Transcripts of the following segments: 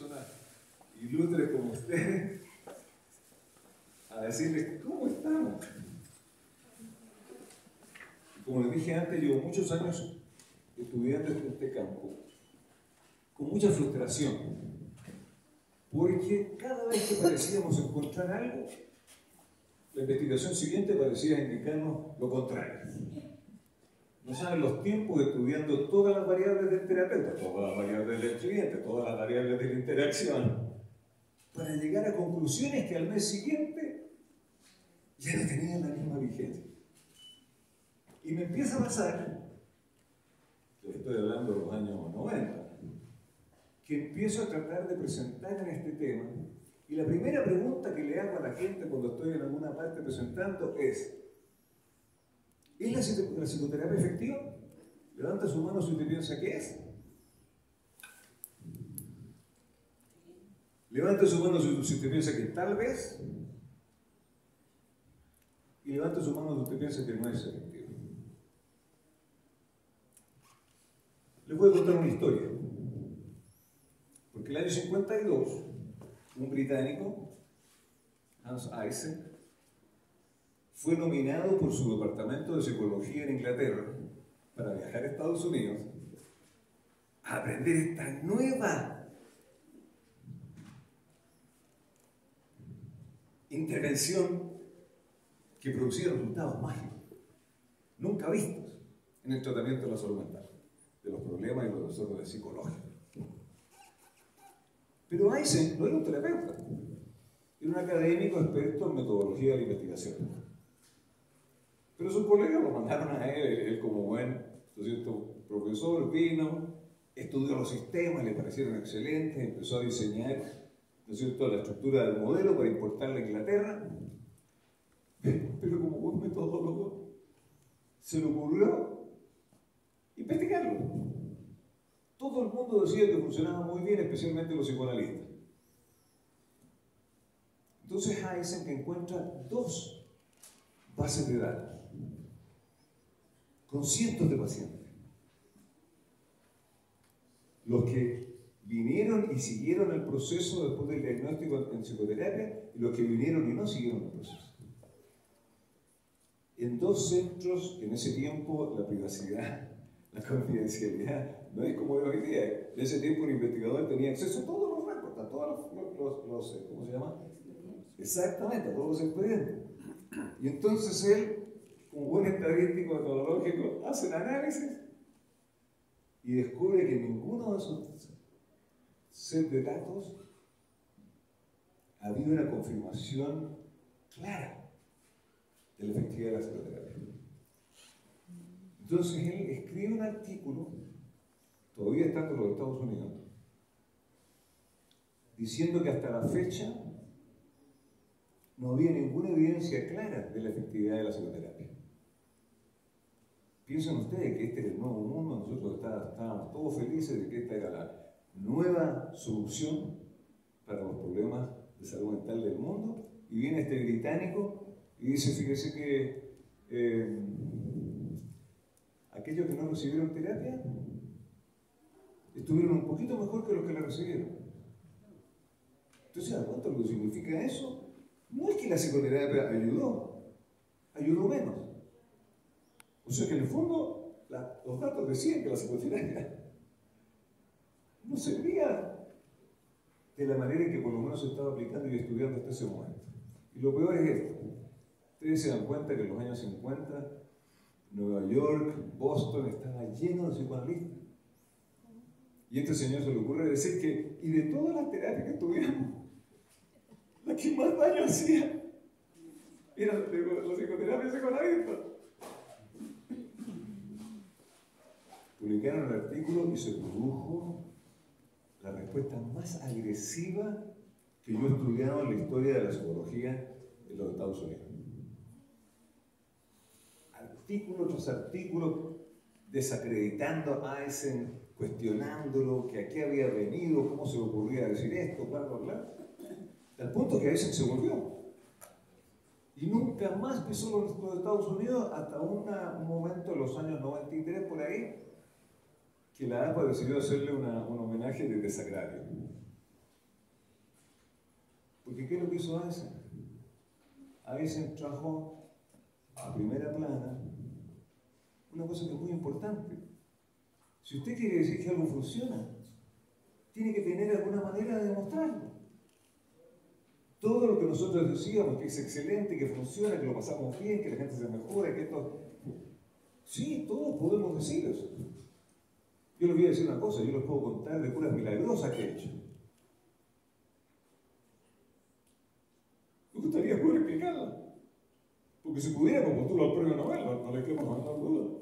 personas ilustres como ustedes a decirles cómo estamos. Como les dije antes, llevo muchos años estudiando en este campo con mucha frustración, porque cada vez que parecíamos encontrar algo, la investigación siguiente parecía indicarnos lo contrario. No saben los tiempos estudiando todas las variables del terapeuta, todas las variables del cliente, todas las variables de la interacción, para llegar a conclusiones que al mes siguiente ya no tenían la misma vigencia. Y me empieza a pasar, les estoy hablando de los años 90, que empiezo a tratar de presentar en este tema, y la primera pregunta que le hago a la gente cuando estoy en alguna parte presentando es la psicoterapia efectiva? Levanta su mano si usted piensa que es. Levanta su mano si usted piensa que tal vez. Y levanta su mano si usted piensa que no es efectiva. Les voy a contar una historia. Porque el año 52, un británico, Hans Eysen, fue nominado por su departamento de psicología en Inglaterra para viajar a Estados Unidos a aprender esta nueva intervención que producía resultados mágicos, nunca vistos en el tratamiento de la salud mental, de los problemas y los desórdenes psicológicos. Pero Eysen no era un terapeuta, era un académico experto en metodología de la investigación. Pero sus colegas lo mandaron a él como buen profesor, vino, estudió los sistemas, le parecieron excelentes, empezó a diseñar la estructura del modelo para importarla a Inglaterra. Pero como buen metodólogo, se le ocurrió investigarlo. Todo el mundo decía que funcionaba muy bien, especialmente los psicoanalistas. Entonces Eysen que encuentra dos bases de datos con cientos de pacientes. Los que vinieron y siguieron el proceso después del diagnóstico en psicoterapia y los que vinieron y no siguieron el proceso. En dos centros, en ese tiempo, la privacidad, la confidencialidad, no es como de hoy día. En ese tiempo un investigador tenía acceso a todos los récords, a todos los ¿cómo se llama? Exactamente, a todos los expedientes. Y entonces él, como buen estadístico metodológico, hace un análisis y descubre que ninguno de esos set de datos había una confirmación clara de la efectividad de la psicoterapia. Entonces él escribe un artículo, todavía estando en los Estados Unidos, diciendo que hasta la fecha no había ninguna evidencia clara de la efectividad de la psicoterapia. Piensen ustedes que este era el nuevo mundo, nosotros estábamos todos felices de que esta era la nueva solución para los problemas de salud mental del mundo, y viene este británico y dice, fíjese que aquellos que no recibieron terapia estuvieron un poquito mejor que los que la recibieron. Entonces, ¿se dan cuenta lo que significa eso? No es que la psicoterapia ayudó menos. O sea que en el fondo los datos decían que la psicoterapia no servía de la manera en que por lo menos se estaba aplicando y estudiando hasta ese momento. Y lo peor es esto. Ustedes se dan cuenta que en los años 50 Nueva York, Boston estaba lleno de psicoanalistas. Y a este señor se le ocurre decir que, y de todas las terapias que tuvimos, la que más daño hacía era la psicoterapia psicoanalista. Publicaron el artículo y se produjo la respuesta más agresiva que yo he estudiado en la historia de la psicología en los Estados Unidos. Artículo tras artículo desacreditando a Eysen, cuestionándolo, que a qué había venido, cómo se le ocurría decir esto, bla, bla, bla. Al punto que Eysen se volvió. Y nunca más pisó los Estados Unidos hasta un momento en los años 93 por ahí, que la APA decidió hacerle un homenaje de desagravio. Porque ¿qué es lo que hizo Einstein? Einstein trajo a primera plana una cosa que es muy importante. Si usted quiere decir que algo funciona, tiene que tener alguna manera de demostrarlo. Todo lo que nosotros decíamos, que es excelente, que funciona, que lo pasamos bien, que la gente se mejora, que esto... Sí, todos podemos decir eso. Yo les voy a decir una cosa, yo les puedo contar de curas milagrosas que he hecho. Me gustaría poder explicarla. Porque si pudiéramos postular al premio Nobel, no le quedamos mandar duda.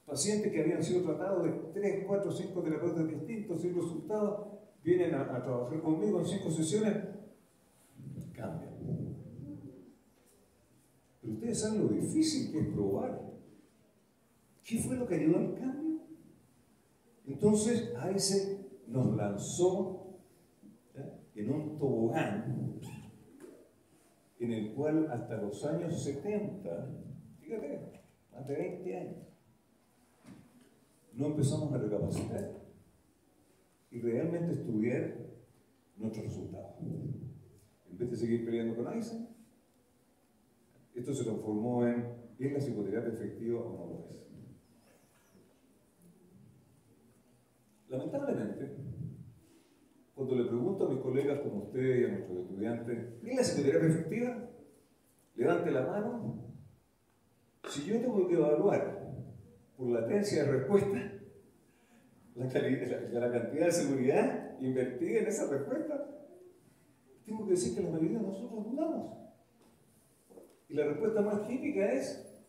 Pacientes que habían sido tratados de 3, 4, 5 terapeutas distintos, sin resultados, vienen a trabajar conmigo en 5 sesiones, cambian. Pero ustedes saben lo difícil que es probar. ¿Qué fue lo que ayudó al cambio? Entonces, Einstein nos lanzó en un tobogán en el cual hasta los años 70, fíjate, más de 20 años, no empezamos a recapacitar y realmente estudiar nuestros resultados. En vez de seguir peleando con Einstein, esto se transformó en ¿es la psicoterapia efectiva o no lo es? Lamentablemente, cuando le pregunto a mis colegas como usted y a nuestros estudiantes, ¿es la psicoterapia efectiva? Levante la mano. Si yo tengo que evaluar por latencia de respuesta la cantidad de seguridad invertida en esa respuesta, tengo que decir que la mayoría de nosotros dudamos. Y la respuesta más típica es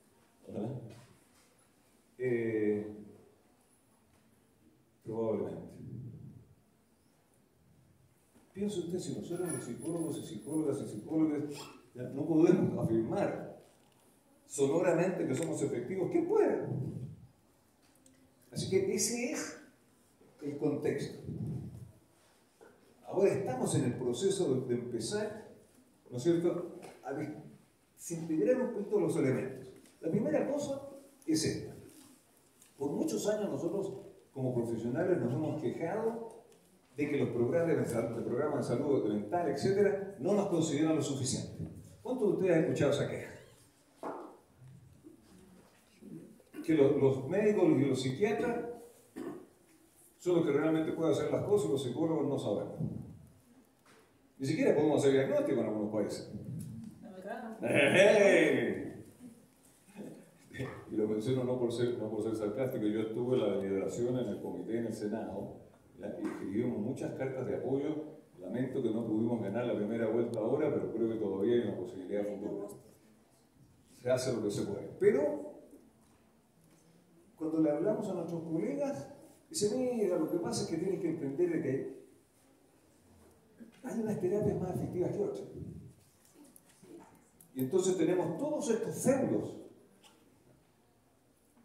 probablemente. Piense usted, si nosotros los psicólogos y psicólogas y psicólogas no podemos afirmar sonoramente que somos efectivos, ¿qué puede? Así que ese es el contexto. Ahora estamos en el proceso de empezar, ¿no es cierto?, a desintegrar un poquito los elementos. La primera cosa es esta. Por muchos años nosotros, como profesionales, nos hemos quejado de que los programas de salud mental, etcétera, no nos consideran lo suficiente. ¿Cuántos de ustedes han escuchado esa queja? Que los médicos y los psiquiatras son los que realmente pueden hacer las cosas y los psicólogos no sabemos. Ni siquiera podemos hacer diagnóstico en algunos países. Y lo menciono no por ser sarcástico, yo estuve en la deliberación en el comité en el Senado, ¿ya? Y escribimos muchas cartas de apoyo. Lamento que no pudimos ganar la primera vuelta ahora, pero creo que todavía hay una posibilidad futura. Se hace lo que se puede. Pero cuando le hablamos a nuestros colegas, dicen, mira, lo que pasa es que tienes que entender de que hay unas terapias más efectivas que otras. Y entonces tenemos todos estos feudos.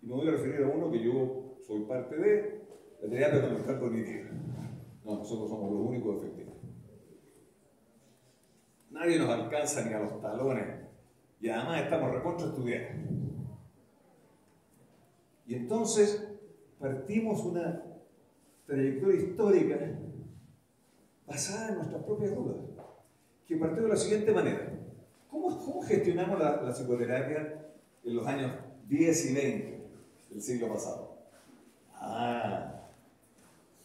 Y me voy a referir a uno que yo soy parte de, la terapia conductual cognitiva. No, nosotros somos los únicos efectivos. Nadie nos alcanza ni a los talones. Y además estamos recontra estudiando. Y entonces partimos una trayectoria histórica basada en nuestras propias dudas, que partió de la siguiente manera. ¿Cómo gestionamos la psicoterapia en los años 10 y 20 del siglo pasado?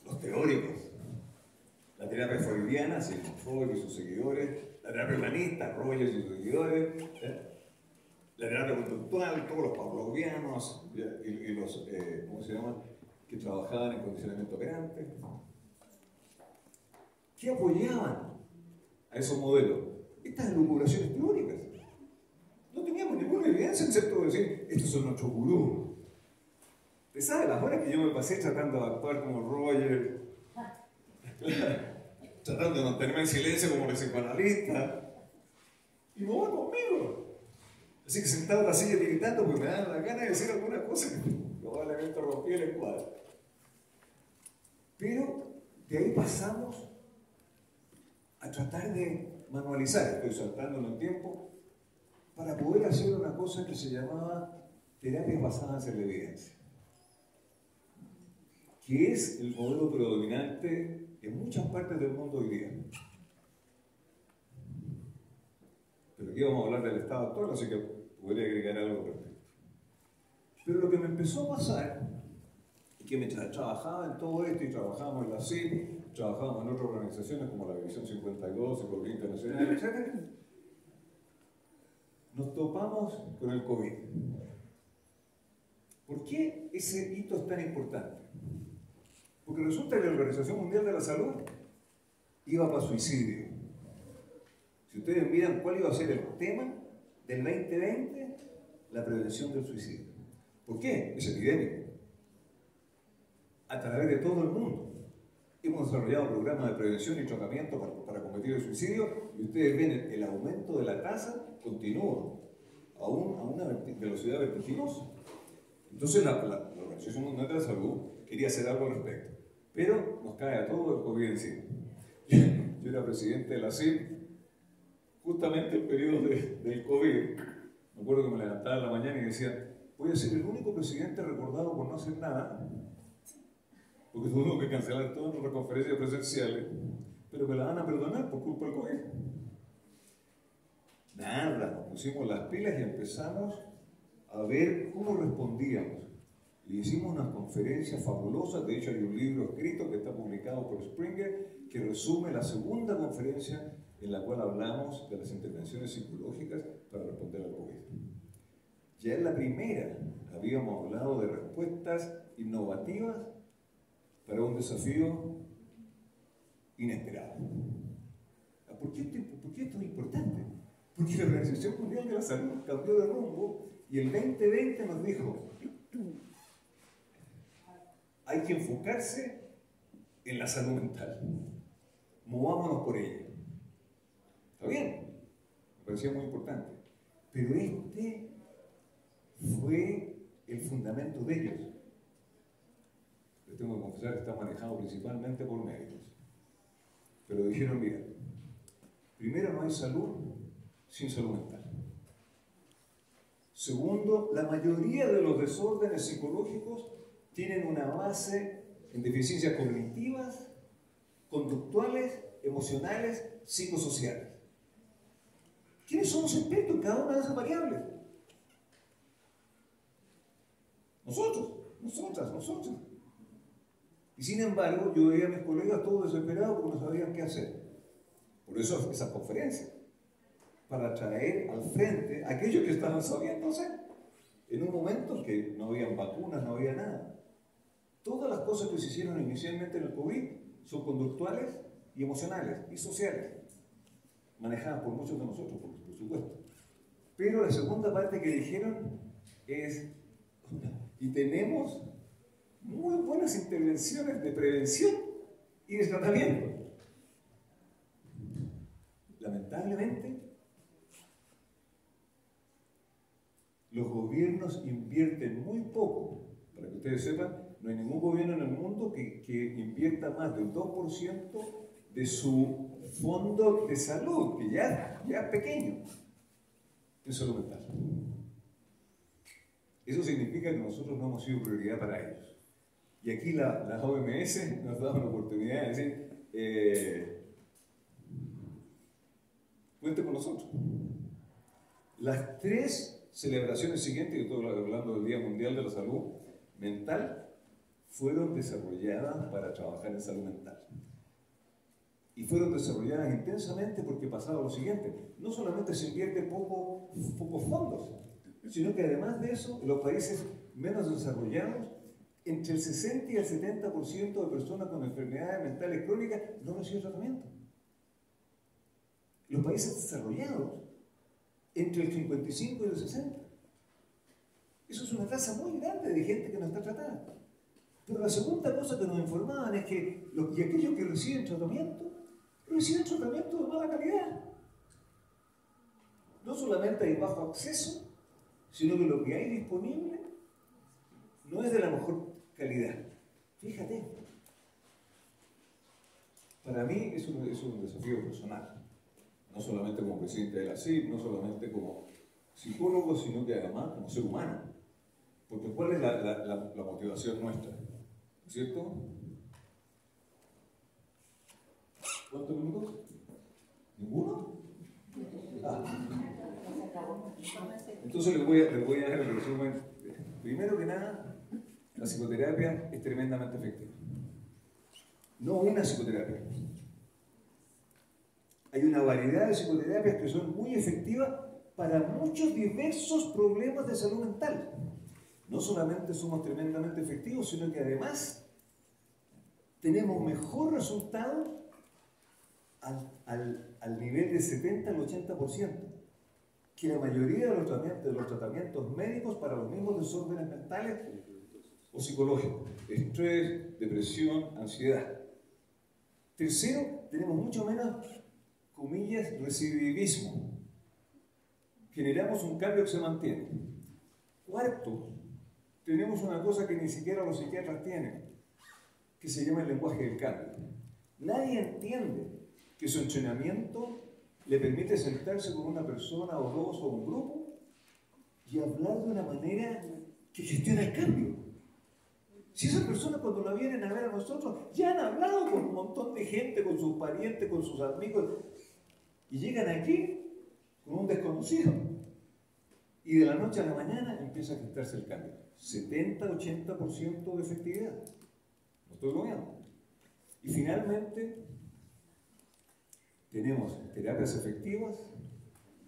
Los teóricos. La terapia freudiana, Freud y sus seguidores. La terapia humanista, Rogers y sus seguidores. La terapia conductual, todos los pavlovianos y los, ¿cómo se llama?, que trabajaban en condicionamiento operante. ¿Qué apoyaban a esos modelos? Estas elucubraciones teóricas. No teníamos ninguna evidencia excepto decir, estos son nuestros gurús. ¿Usted sabe las horas que yo me pasé tratando de actuar como Roger? Tratando de mantenerme en silencio como el psicoanalista. Y no va conmigo. Así que sentado en la silla tiritando porque me dan la gana de decir alguna cosa que probablemente rompí el encuadre. Pero de ahí pasamos a tratar de manualizar, estoy saltando en el tiempo, para poder hacer una cosa que se llamaba terapias basadas en la evidencia, que es el modelo predominante en muchas partes del mundo hoy día. día vamos a hablar del estado actual, así que podría agregar algo al respecto. Pero lo que me empezó a pasar es que mientras trabajaba en todo esto y trabajábamos en la CIP, trabajábamos en otras organizaciones como la División 52, Psicología Internacional, etc., nos topamos con el COVID. ¿Por qué ese hito es tan importante? Porque resulta que la Organización Mundial de la Salud iba para suicidio. Si ustedes miran cuál iba a ser el tema del 2020, la prevención del suicidio. ¿Por qué? Es epidémico. A través de todo el mundo hemos desarrollado programas de prevención y tratamiento para combatir el suicidio, y ustedes ven el aumento de la tasa continúa a una velocidad vertiginosa. Entonces la Organización Mundial de la Salud quería hacer algo al respecto, pero nos cae a todo el COVID encima. Yo era presidente de la CIP, justamente el periodo del COVID. Me acuerdo que me levantaba en la mañana y decía, voy a ser el único presidente recordado por no hacer nada, porque tuvimos que cancelar todas nuestras conferencias presenciales, pero me la van a perdonar por culpa del COVID. Nada, nos pusimos las pilas y empezamos a ver cómo respondíamos. Y hicimos unas conferencias fabulosas. De hecho, hay un libro escrito que está publicado por Springer que resume la segunda conferencia en la cual hablamos de las intervenciones psicológicas para responder al COVID. Ya en la primera habíamos hablado de respuestas innovativas para un desafío inesperado. ¿Por qué esto es importante? Porque la Organización Mundial de la Salud cambió de rumbo y el 2020 nos dijo, hay que enfocarse en la salud mental. Movámonos por ella. ¿Está bien? Me parecía muy importante. Pero este fue el fundamento de ellos. Les tengo que confesar que está manejado principalmente por médicos. Pero dijeron, mira, primero no hay salud sin salud mental. Segundo, la mayoría de los desórdenes psicológicos tienen una base en deficiencias cognitivas, conductuales, emocionales, psicosociales. ¿Quiénes somos expertos en cada una de esas variables? Nosotros. Y sin embargo, yo veía a mis colegas todos desesperados porque no sabían qué hacer. Por eso esas conferencias, para traer al frente a aquellos que estaban sabiendo hacer, en un momento en que no había vacunas, no había nada. Todas las cosas que se hicieron inicialmente en el COVID son conductuales y emocionales y sociales, manejadas por muchos de nosotros, por supuesto. Pero la segunda parte que dijeron es, y tenemos muy buenas intervenciones de prevención y de tratamiento. Lamentablemente, los gobiernos invierten muy poco. Para que ustedes sepan, no hay ningún gobierno en el mundo que invierta más del 2% de su fondo de salud, que ya es pequeño, en salud mental. Eso significa que nosotros no hemos sido prioridad para ellos. Y aquí la OMS nos da una oportunidad de decir, cuente con nosotros. Las 3 celebraciones siguientes, que estoy hablando del Día Mundial de la Salud Mental, fueron desarrolladas para trabajar en salud mental. Y fueron desarrolladas intensamente porque pasaba lo siguiente: no solamente se invierte pocos fondos, sino que además de eso, en los países menos desarrollados, entre el 60 y el 70% de personas con enfermedades mentales crónicas no reciben tratamiento. Los países desarrollados, entre el 55 y el 60. Eso es una tasa muy grande de gente que no está tratada. Pero la segunda cosa que nos informaban es que aquellos que reciben tratamiento de mala calidad. No solamente hay bajo acceso, sino que lo que hay disponible no es de la mejor calidad. Fíjate. Para mí es un desafío personal. No solamente como presidente de la CIP, no solamente como psicólogo, sino que además como ser humano. Porque ¿cuál es la motivación nuestra? ¿No es cierto? ¿Cuántos minutos? ¿Ninguno? Entonces les voy a dar el resumen. Primero que nada, la psicoterapia es tremendamente efectiva. No una psicoterapia. Hay una variedad de psicoterapias que son muy efectivas para muchos diversos problemas de salud mental. No solamente somos tremendamente efectivos, sino que además tenemos mejor resultado al nivel de 70 al 80% que la mayoría de los tratamientos médicos para los mismos desórdenes mentales o psicológicos, estrés, depresión, ansiedad. Tercero, tenemos mucho menos, comillas, recidivismo. Generamos un cambio que se mantiene. Cuarto, tenemos una cosa que ni siquiera los psiquiatras tienen, que se llama el lenguaje del cambio. Nadie entiende que su entrenamiento le permite sentarse con una persona o dos o un grupo y hablar de una manera que gestiona el cambio. Si esas personas cuando la vienen a ver a nosotros ya han hablado con un montón de gente, con sus parientes, con sus amigos, y llegan aquí con un desconocido. Y de la noche a la mañana empieza a gestarse el cambio. 70-80% de efectividad. No estoy bromeando. Y finalmente, tenemos terapias efectivas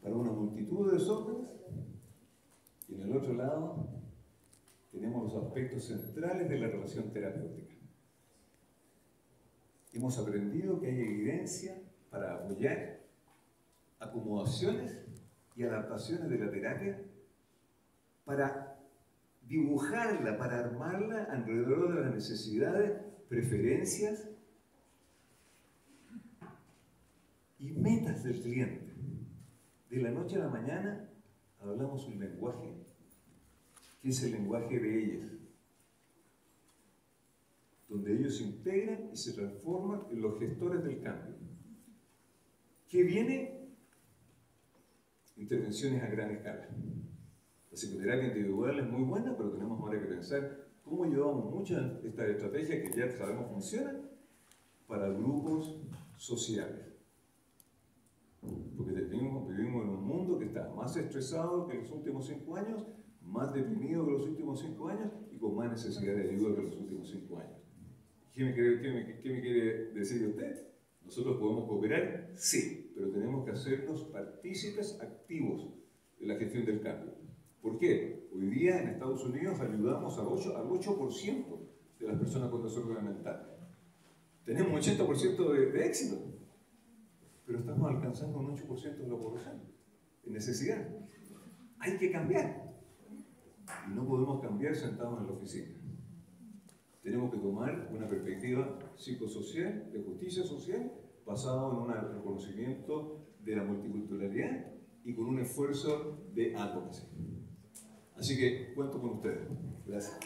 para una multitud de desórdenes y en el otro lado tenemos los aspectos centrales de la relación terapéutica. Hemos aprendido que hay evidencia para apoyar acomodaciones y adaptaciones de la terapia, para dibujarla, para armarla alrededor de las necesidades, preferencias y metas del cliente. De la noche a la mañana hablamos un lenguaje que es el lenguaje de ellas, donde ellos se integran y se transforman en los gestores del cambio. ¿Qué viene? Intervenciones a gran escala. La psicoterapia individual es muy buena, pero tenemos ahora que pensar cómo llevamos muchas de estas estrategias que ya sabemos funcionan para grupos sociales. Porque vivimos en un mundo que está más estresado que los últimos 5 años, más deprimido que los últimos 5 años y con más necesidad de ayuda que los últimos 5 años. ¿Qué me quiere decir usted? ¿Nosotros podemos cooperar? Sí, pero tenemos que hacernos partícipes activos de la gestión del cambio. ¿Por qué? Hoy día en Estados Unidos ayudamos al 8% de las personas con desorden mental. Tenemos un 80% de éxito, pero estamos alcanzando un 8% de la población en necesidad. Hay que cambiar. Y no podemos cambiar sentados en la oficina. Tenemos que tomar una perspectiva psicosocial, de justicia social, basado en un reconocimiento de la multiculturalidad y con un esfuerzo de advocacy. Así que cuento con ustedes. Gracias.